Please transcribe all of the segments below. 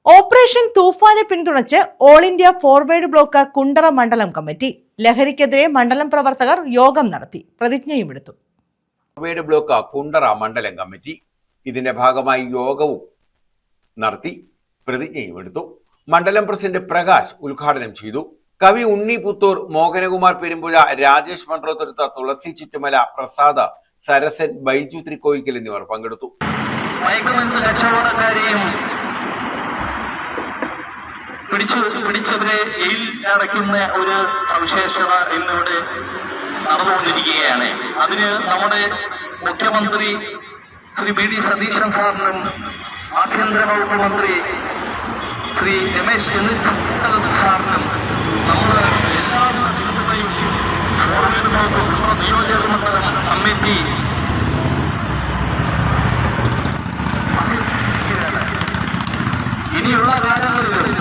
Operation തൂഫാനെ പിന്തുണച്ച് all India forward block Kundara മണ്ഡലം committee ലഹരിക്കെതിരെ മണ്ഡലം പ്രവർത്തകർ യോഗം നടത്തി പ്രതിജ്ഞയുമെടുത്തു. ഫോർവേഡ് ബ്ലോക്ക് കുണ്ടറ മണ്ഡലം കമ്മിറ്റി ഇതിന്റെ ഭാഗമായി യോഗവും നടത്തി പ്രതിജ്ഞയുമെടുത്തു. മണ്ഡലം പ്രസിഡന്റ് പ്രകാശ് ഉദ്ഘാടനം ചെയ്തു. കവി ഉണ്ണി പുത്തൂർ, മോഹനകുമാർ പെരുമ്പുഴ, രാജേഷ് മൺട്രോത്തുരുത്ത, തുളസി ചുറ്റുമല, പ്രസാദ്, സരസൻ, ബൈജു ത്രിക്കോയിക്കൽ എന്നിവർ പങ്കെടുത്തു. പിടിച്ചവരെ ജയിലിൽ അടയ്ക്കുന്ന ഒരു സവിശേഷത ഇന്നിവിടെ നടന്നുകൊണ്ടിരിക്കുകയാണ്. അതിന് നമ്മുടെ മുഖ്യമന്ത്രി ശ്രീ വി ഡി സതീശൻ സാറിനും ആഭ്യന്തര വകുപ്പ് മന്ത്രി ശ്രീ രമേശ് ചെന്നിത്തല സാറിനും നമ്മൾ എല്ലാ നിയോജക മണ്ഡലം കമ്മിറ്റി ഇനിയുള്ള കാലങ്ങളിൽ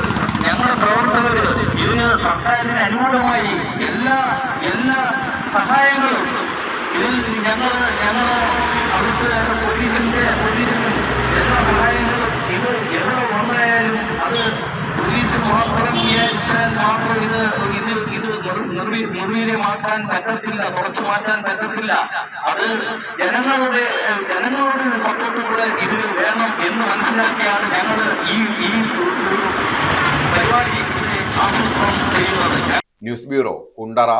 ഞങ്ങളുടെ പ്രവർത്തകർ ഇതിന് സർക്കാരിന് അനുകൂലമായി എല്ലാ സഹായങ്ങളും ഇതിൽ ഞങ്ങൾ അവിടുത്തെ പോലീസിന് എല്ലാ സഹായങ്ങളും ഇത് എവിടെ വന്നായാലും അത് പോലീസ് മാത്രം വിചാരിച്ചാൽ മാത്രം ഇത് നിർവീര്യമാക്കാൻ പറ്റത്തില്ല, കുറച്ചു മാറ്റാൻ പറ്റത്തില്ല. അത് ജനങ്ങളുടെ സപ്പോർട്ടുകൂടെ ഇതിൽ വേണം എന്ന് മനസ്സിലാക്കിയാണ് ഞങ്ങൾ ഈ പരിപാടി ആസൂത്രണം ചെയ്യുന്നത്. News bureau, Kundara.